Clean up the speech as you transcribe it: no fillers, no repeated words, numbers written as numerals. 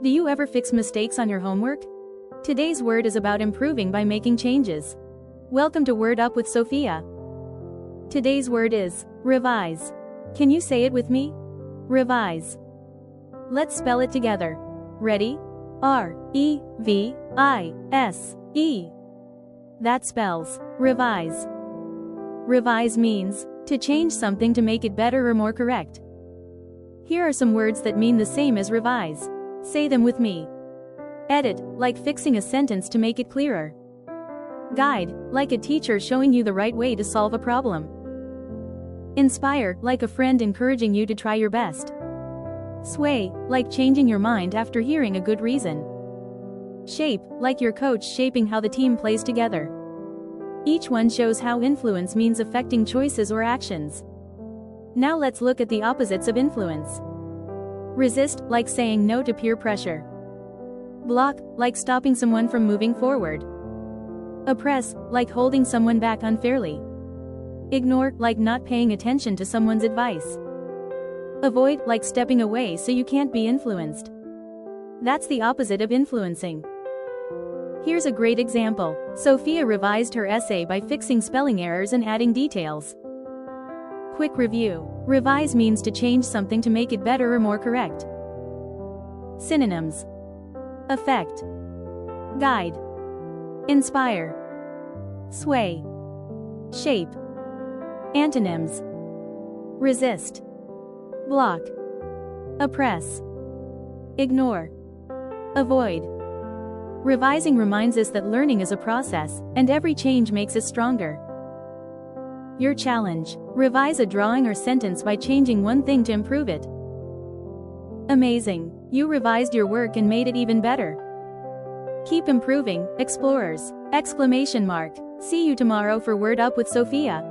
Do you ever fix mistakes on your homework? Today's word is about improving by making changes. Welcome to Word Up with Sofia. Today's word is revise. Can you say it with me? Revise. Let's spell it together. Ready? R-E-V-I-S-E. That spells revise. Revise means to change something to make it better or more correct. Here are some words that mean the same as revise. Say them with me. Edit, like fixing a sentence to make it clearer. Guide, like a teacher showing you the right way to solve a problem. Inspire, like a friend encouraging you to try your best. Sway, like changing your mind after hearing a good reason. Shape, like your coach shaping how the team plays together. Each one shows how influence means affecting choices or actions. Now let's look at the opposites of influence. Resist, like saying no to peer pressure. Block, like stopping someone from moving forward. Oppress, like holding someone back unfairly. Ignore, like not paying attention to someone's advice. Avoid, like stepping away so you can't be influenced. That's the opposite of influencing. Here's a great example. Sofia revised her essay by fixing spelling errors and adding details. Quick review. Revise means to change something to make it better or more correct. Synonyms: affect, guide, inspire, sway, shape. Antonyms: resist, block, oppress, ignore, avoid. Revising reminds us that learning is a process, and every change makes us stronger. Your challenge: revise a drawing or sentence by changing one thing to improve it. Amazing! You revised your work and made it even better. Keep improving, explorers! ! See you tomorrow for Word Up with Sofia.